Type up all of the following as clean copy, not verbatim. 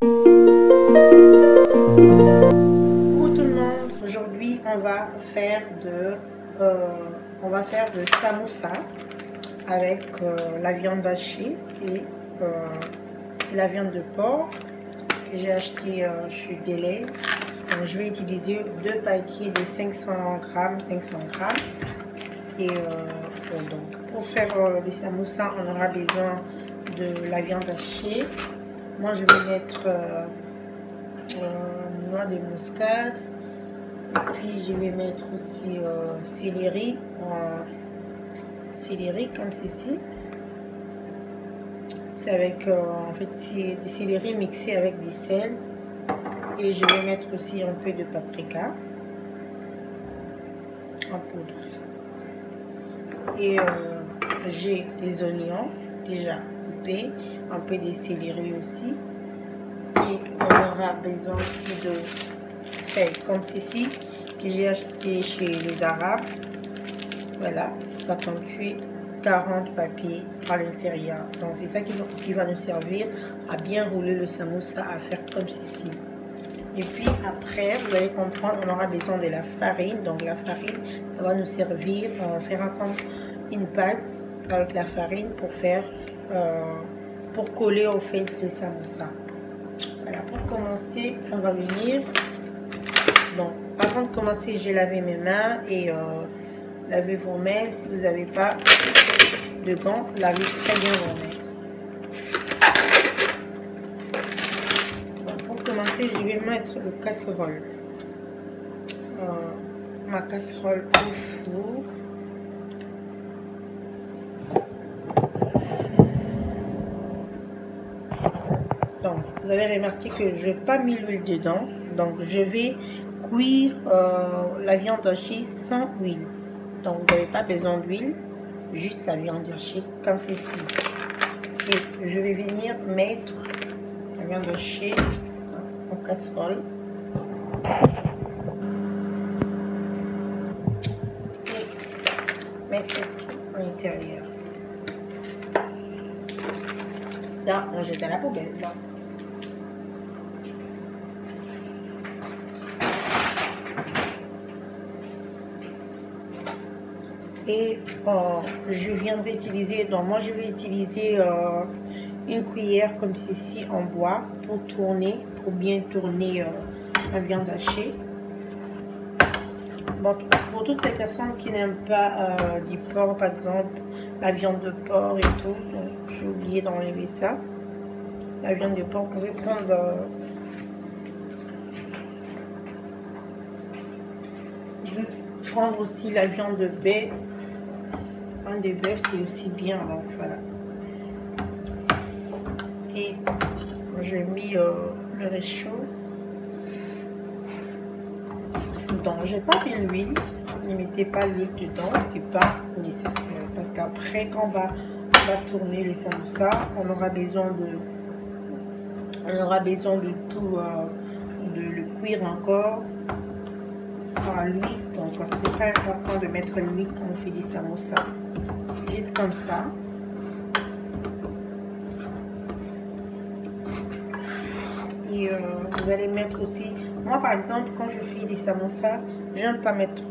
Bonjour tout le monde, aujourd'hui on va faire de samoussa avec la viande hachée. C'est la viande de porc que j'ai acheté chez Deleuze. Donc je vais utiliser 2 paquets de 500 grammes. Et donc pour faire le samoussa, on aura besoin de la viande hachée. Moi je vais mettre noix de muscade, et puis je vais mettre aussi céleri comme ceci. C'est avec en fait c'est du céleri mixé avec du sel, et je vais mettre aussi un peu de paprika en poudre, et j'ai des oignons déjà coupés, un peu de céleri aussi. Et on aura besoin aussi de feuilles comme ceci que j'ai acheté chez les Arabes. Voilà, 58-40 papiers à l'intérieur. Donc c'est ça qui va nous servir à bien rouler le samoussa, à faire comme ceci. Et puis après, vous allez comprendre, on aura besoin de la farine. Donc la farine, ça va nous servir, on fera comme une pâte avec la farine pour faire, pour coller au fait le samoussa. Voilà, pour commencer, on va venir. Donc, avant de commencer, j'ai lavé mes mains, et lavez vos mains. Si vous n'avez pas de gants, lavez très bien vos mains. Donc, pour commencer, je vais mettre le casserole. Ma casserole au four. Donc, vous avez remarqué que je n'ai pas mis l'huile dedans. Donc, je vais cuire la viande hachée sans huile. Donc, vous n'avez pas besoin d'huile, juste la viande hachée comme ceci. Et je vais venir mettre la viande hachée en casserole. Et mettre tout à l'intérieur. Ça, on jette à la poubelle. Là. Et je viendrai utiliser, donc moi je vais utiliser une cuillère comme ceci en bois pour tourner, pour bien tourner la viande hachée. Bon, pour toutes les personnes qui n'aiment pas du porc, par exemple la viande de porc et tout, j'ai oublié d'enlever ça. La viande de porc, vous pouvez prendre aussi la viande de bœuf. De bœuf, c'est aussi bien, donc voilà. Et je mets le réchaud. Donc j'ai pas mis l'huile, ne mettez pas l'huile dedans, c'est pas nécessaire, parce qu'après quand on va tourner le samoussa, on aura besoin de tout, de le cuire encore à l'huile. Donc c'est pas important de mettre l'huile quand on fait du samoussa, juste comme ça. Et vous allez mettre aussi, moi par exemple quand je fais des samoussa, j'aime pas mettre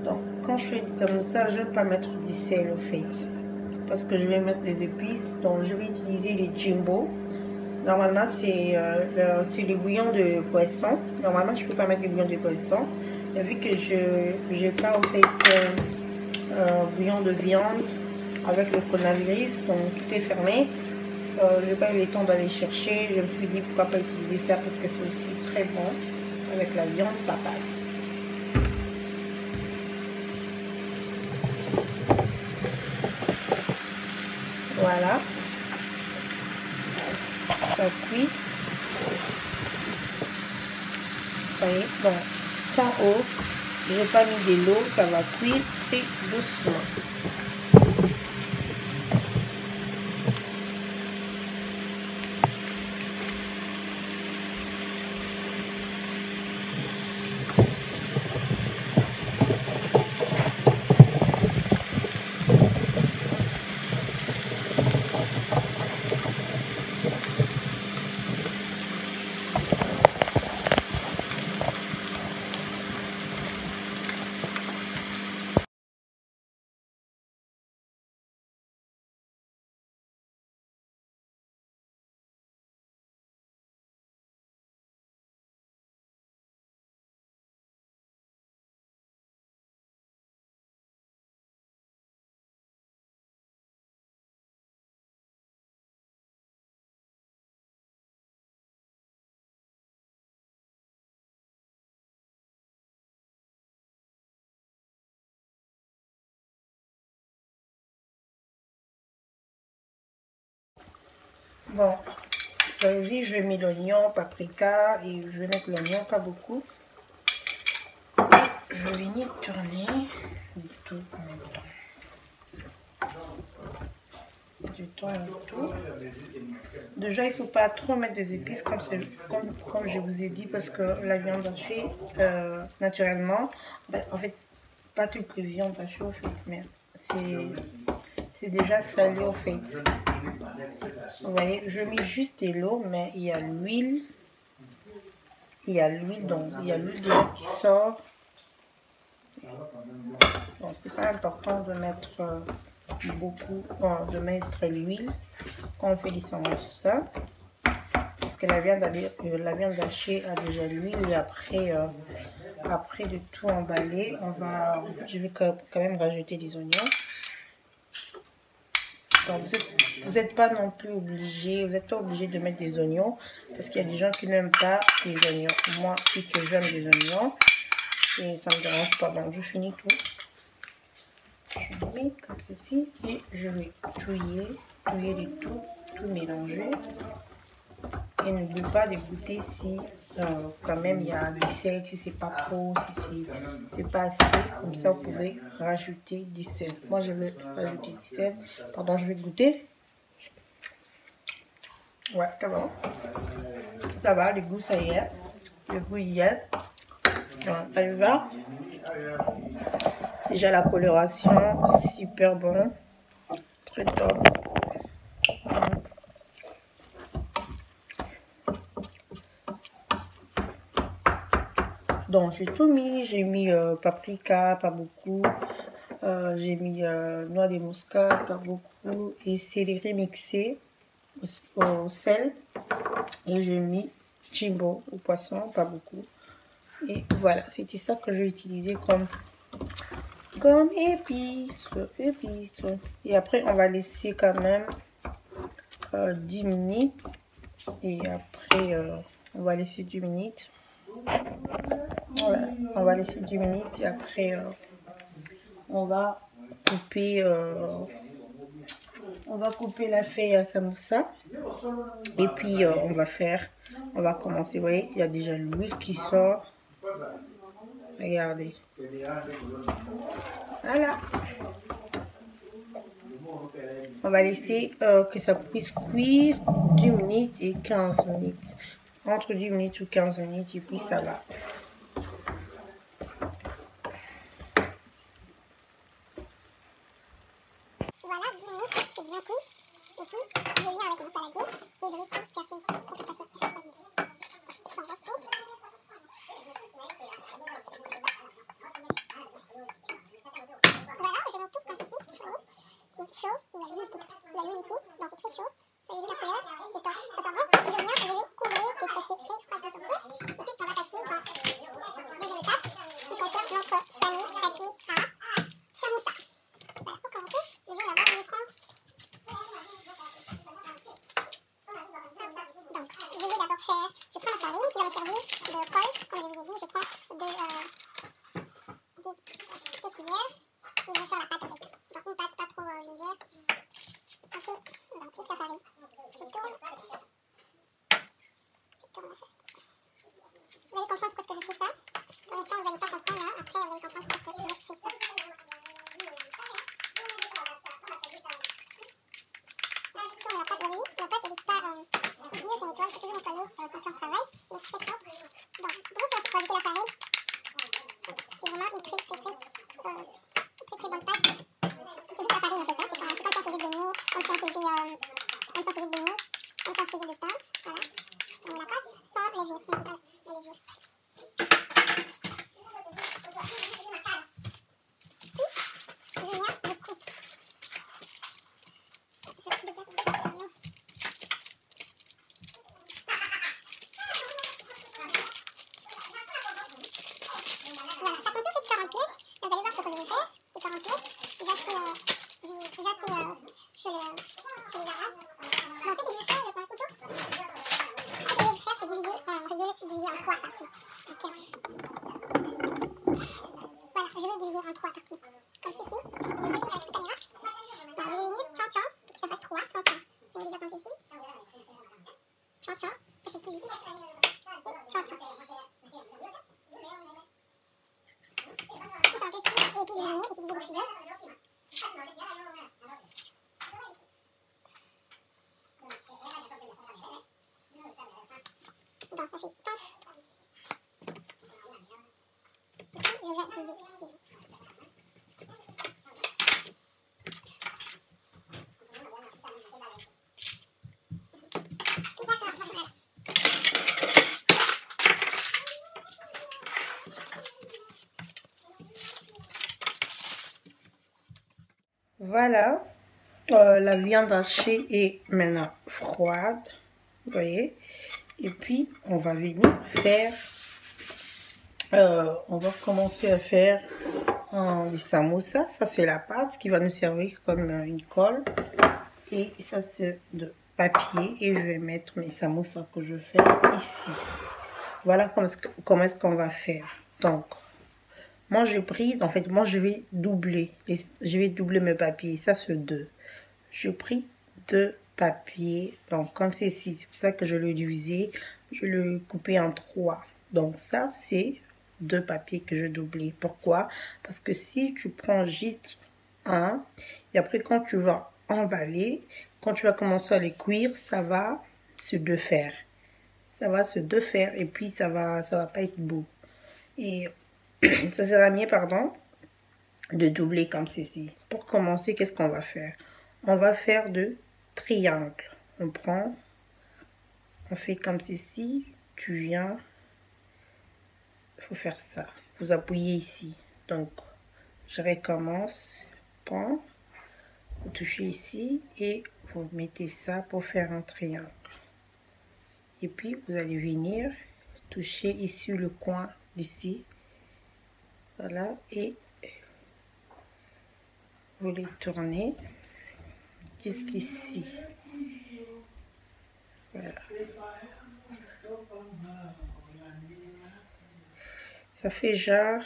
donc quand je fais des samoussa, j'aime pas mettre du sel au fait, parce que je vais mettre des épices. Donc je vais utiliser les jumbo. Normalement c'est le bouillon de poisson. Normalement je peux pas mettre le bouillon de poisson, mais vu que je n'ai pas en fait bouillon de viande avec le coronavirus, donc tout est fermé, je n'ai pas eu le temps d'aller chercher. Je me suis dit pourquoi pas utiliser ça, parce que c'est aussi très bon avec la viande, ça passe. Voilà, ça cuit. Vous voyez, donc sans eau, je n'ai pas mis de l'eau, ça va cuire très doucement. Bon, vous avez vu, je mets l'oignon, paprika et je vais mettre l'oignon, pas beaucoup. Je vais venir tourner du tout en même temps. Du tout en tout. Déjà, il ne faut pas trop mettre des épices comme je vous ai dit, parce que la viande hachée, naturellement, ben, en fait, pas toutes les viandes hachées au fait, mais c'est déjà salé au fait. Vous voyez, je mets juste de l'eau, mais il y a l'huile. Il y a l'huile, donc il y a l'huile qui sort. Bon, c'est pas important de mettre beaucoup, l'huile quand on fait des sandwichs, tout ça. Parce que la viande hachée a déjà l'huile et après de tout emballer, je vais quand même rajouter des oignons. Donc vous n'êtes pas non plus obligé, vous n'êtes pas obligé de mettre des oignons parce qu'il y a des gens qui n'aiment pas les oignons. Moi, si que j'aime des oignons et ça me dérange pas. Donc je finis tout. Je mets comme ceci et je vais touiller de tout mélanger. Et n'oublie pas de goûter si quand même il y a du sel, si c'est pas trop, si c'est pas assez, comme ça vous pouvez rajouter du sel. Moi je vais rajouter du sel. Pardon, je vais goûter. Ouais, ça va. Ça va, le goût ça y est. Le goût y est. Ouais, ça y va. Déjà la coloration, super bon. Très top. Donc j'ai tout mis, j'ai mis paprika, pas beaucoup, j'ai mis noix de muscade, pas beaucoup, et céleri mixé au sel, et j'ai mis jimbo au poisson, pas beaucoup. Et voilà, c'était ça que j'ai utilisé comme épices. Et après on va laisser quand même 10 minutes, et après on va laisser 10 minutes. Voilà, on va laisser 10 minutes et après on va couper la feuille à samoussa et puis on va commencer. Vous voyez, il y a déjà l'huile qui sort. Regardez. Voilà. On va laisser que ça puisse cuire 10 minutes et 15 minutes. Entre 10 minutes ou 15 minutes et puis ça va. Voilà, 10 minutes, c'est bien cuit. Et puis, je viens avec mon saladier et je vais tout casser ici pour que ça se stabilise. J'enlève tout. Voilà, je mets tout comme ceci. Vous voyez, c'est chaud et il y a l'huile ici, donc c'est très chaud. Vous avez vu la couleur, c'est top, ça sent bon. Je viens, je vais couvrir que ça s'écrit fragrance, ok. Et puis, on va passer en deuxième étape qui concerne notre famille râpée à samoussa. Voilà, pour commencer, je vais d'abord me prendre. Donc, je vais d'abord faire, je prends la farine qui va me servir de colle, comme je vous ai dit, je prends des cuillères et je vais faire la pâte avec. Donc une pâte pas trop légère. Ok, donc juste la farine. Je tourne la farine. Vous allez comprendre pourquoi je fais ça. Pour l'instant, vous n'allez pas comprendre, hein. Après, vous allez comprendre pourquoi je fais ça. Là, je tourne la pâte de nuit. La pâte, elle n'est pas dure, je nettoie, je peux toujours nettoyer sans faire de travail. Mais c'est très propre. Donc, pour ça, il faut ajouter la farine. C'est vraiment une très bonne pâte. C'est juste la farine en fait, hein. C'est comme si on faisait des beignets, comme si on faisait du pain. Voilà. On met la pâte sans levure. On ne met pas la levure. Puis, je viens, je coupe. Je déplace un peu, je mets. Voilà, ça consomme fait 40 pièces. Vous allez voir ce que je vais faire. C'est 40 pièces. J'attire sur les arabes. Donc, ce que je vais faire, je prends un couteau. Ce que je vais faire, c'est diviser en 3 parties. Okay. Voilà, je vais diviser en 3 parties. Comme ceci. Diviser avec la caméra. Donc, je vais venir tchan-tchan pour que ça fasse 3. Tchan-tchan. Je vais déjà comme ceci. cha-cha, j'ai tout vite. Et cha-cha. Ça, c'est un peu cuit. Et puis, je vais venir utiliser le ciseau. Donc, ça fait paf. Et puis, je viens utiliser le ciseau. Voilà, la viande hachée est maintenant froide, vous voyez. Et puis, on va venir faire, on va commencer à faire les samoussas. Ça, c'est la pâte qui va nous servir comme une colle. Et ça, c'est de papier. Et je vais mettre mes samoussas que je fais ici. Voilà comment est-ce qu'on va faire. Donc, moi, j'ai pris, en fait, moi, je vais doubler mes papiers. Ça, c'est 2. J'ai pris 2 papiers, donc comme ceci. C'est pour ça que je l'ai divisé. Je l'ai coupé en 3. Donc, ça, c'est 2 papiers que je doublé. Pourquoi? Parce que si tu prends juste un, et après, quand tu vas emballer, quand tu vas commencer à les cuire, ça va se défaire. Ça va se défaire et puis ça va pas être beau. Et ça sera mieux, pardon, de doubler comme ceci. Pour commencer, qu'est-ce qu'on va faire? On va faire de triangles. On prend, on fait comme ceci. Tu viens, il faut faire ça. Vous appuyez ici. Donc, je recommence. Point. Vous touchez ici et vous mettez ça pour faire un triangle. Et puis, vous allez venir toucher ici le coin d'ici. Voilà, et vous les tournez jusqu'ici. Voilà. Ça fait genre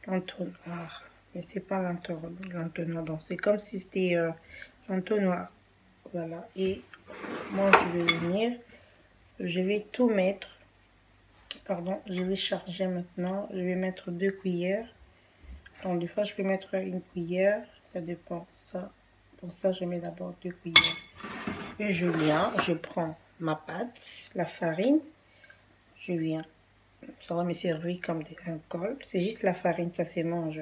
l'entonnoir, mais c'est pas l'entonnoir, donc c'est comme si c'était l'entonnoir. Voilà, et moi je vais venir, je vais tout mettre. Pardon, je vais charger maintenant. Je vais mettre 2 cuillères. Donc, des fois, je peux mettre 1 cuillère. Ça dépend. Ça, pour ça, je mets d'abord 2 cuillères. Et je viens, je prends ma pâte, la farine. Je viens. Ça va me servir comme un col. C'est juste la farine, ça se mange.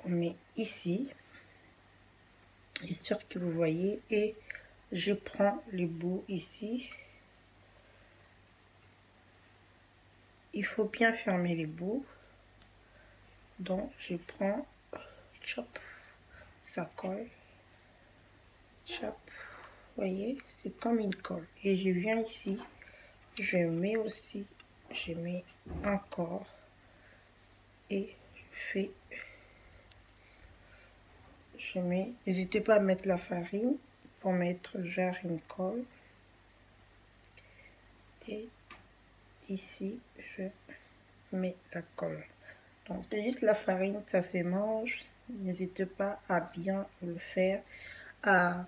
On met ici. Histoire que vous voyez. Et je prends les bouts ici. Il faut bien fermer les bouts. Donc, je prends, chop, ça colle, chop, voyez, c'est comme une colle. Et je viens ici, je mets aussi, je mets encore, et je mets, n'hésitez pas à mettre la farine pour mettre genre une colle. Et ici, je mets la colle. Donc, c'est juste la farine, ça se mange. N'hésitez pas à bien le faire. À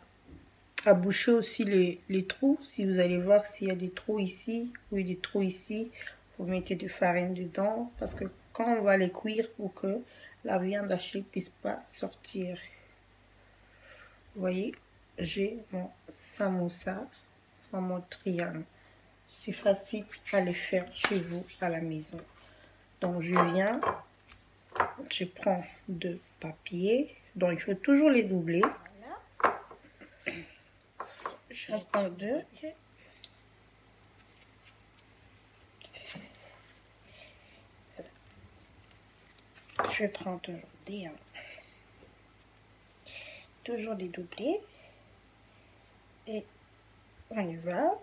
boucher aussi les trous. Si vous allez voir s'il y a des trous ici ou des trous ici, vous mettez de farine dedans. Parce que quand on va les cuire pour que la viande hachée ne puisse pas sortir. Vous voyez, j'ai mon samoussa en mon triangle. C'est facile à le faire chez vous à la maison. Donc, je viens, je prends 2 papiers. Donc, il faut toujours les doubler. Voilà. Je prends 2. Je prends toujours des toujours les doubler. Et on y va.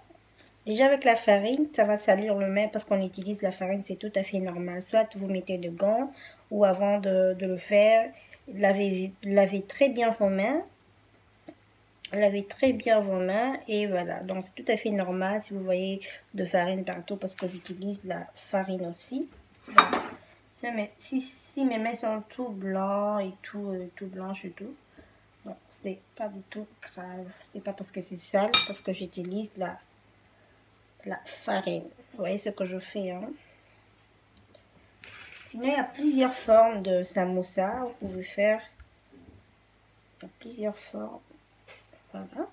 Déjà avec la farine, ça va salir le main parce qu'on utilise la farine, c'est tout à fait normal. Soit vous mettez de gants ou avant de le faire, lavez très bien vos mains. Lavez très bien vos mains et voilà. Donc c'est tout à fait normal si vous voyez de farine partout parce que j'utilise la farine aussi. Donc, si mes mains sont tout blancs et tout blanches et tout, Donc, c'est pas du tout grave. C'est pas parce que c'est sale, parce que j'utilise la farine. Vous voyez ce que je fais, hein? Sinon, il y a plusieurs formes de samoussa. Vous pouvez faire... Il y a plusieurs formes. Voilà.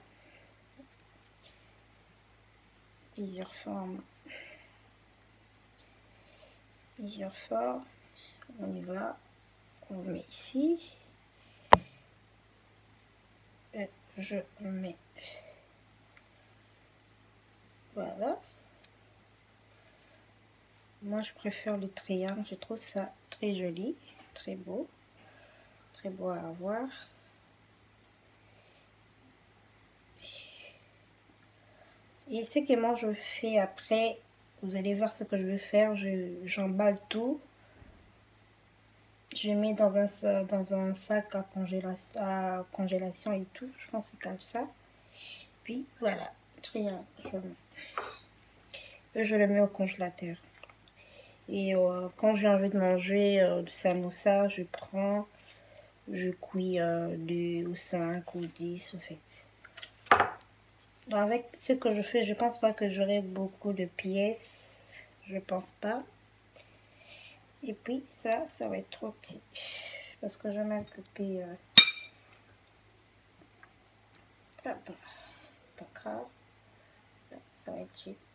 Plusieurs formes. Plusieurs formes. On y va. On met ici. Et je mets... Voilà. Moi, je préfère le triangle. Je trouve ça très joli, très beau à avoir. Et ce que moi je fais après, vous allez voir ce que je vais faire. J'emballe tout. Je mets dans un sac à congélation et tout. Je pense que c'est comme ça. Puis voilà, triangle. Je le mets au congélateur. Et quand j'ai envie de manger du samoussa, je cuis 2 ou 5 ou 10 en fait. Donc avec ce que je fais, je pense pas que j'aurai beaucoup de pièces. Je pense pas. Et puis ça va être trop petit. Parce que je vais mal couper. Pas grave. Ça va être juste.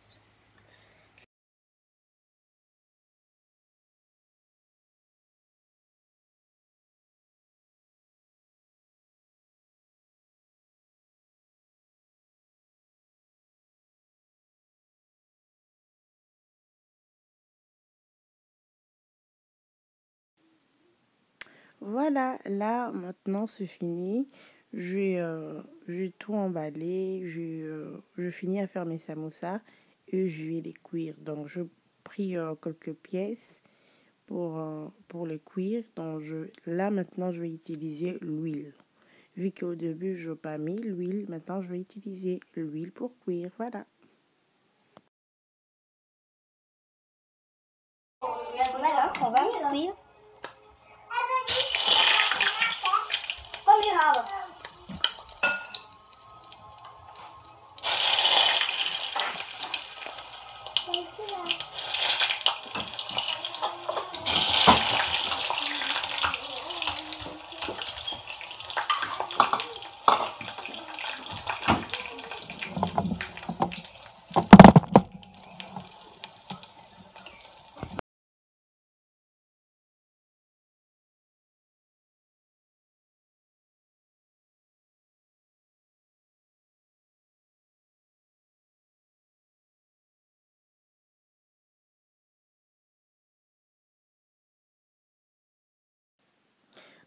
Voilà, là maintenant c'est fini. J'ai tout emballé. Je finis à faire mes samoussas et je vais les cuire. Donc je pris quelques pièces pour les cuire. Donc là maintenant je vais utiliser l'huile. Vu qu'au début je n'ai pas mis l'huile, maintenant je vais utiliser l'huile pour cuire. Voilà. Voilà, on va cuire.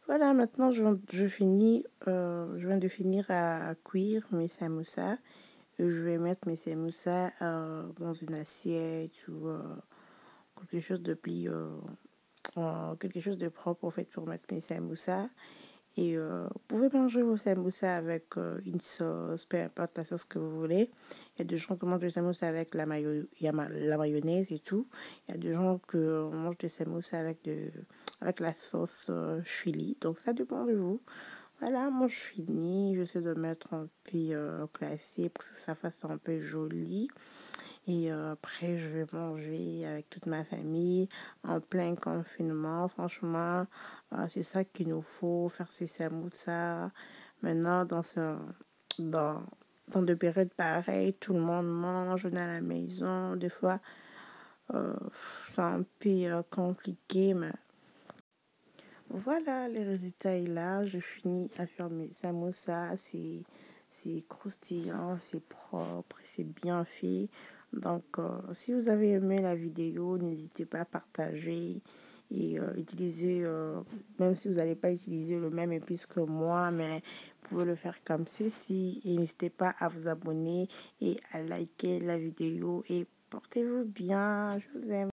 Voilà, maintenant je viens de finir à cuire mes samoussas. Je vais mettre mes samoussas dans une assiette ou quelque chose de quelque chose de propre en fait pour mettre mes samoussas. Et vous pouvez manger vos samoussas avec une sauce, peu importe la sauce que vous voulez. Il y a des gens qui mangent des samoussas avec la mayonnaise et tout. Il y a des gens qui mangent des samoussas avec la sauce chili. Donc ça dépend de vous. Voilà, moi je finis. J'essaie de mettre un peu classé pour que ça fasse un peu joli. Et après, je vais manger avec toute ma famille en plein confinement. Franchement, c'est ça qu'il nous faut, faire ces samoussas. Maintenant, dans, dans des périodes pareilles, tout le monde mange à la maison. Des fois, euh, c'est un peu compliqué, mais voilà, le résultat est là. Je finis à faire mes samoussas. C'est croustillant, c'est propre, c'est bien fait. Donc, si vous avez aimé la vidéo, n'hésitez pas à partager et utiliser, même si vous n'allez pas utiliser le même épice que moi, mais vous pouvez le faire comme ceci. Et n'hésitez pas à vous abonner et à liker la vidéo. Et portez-vous bien. Je vous aime.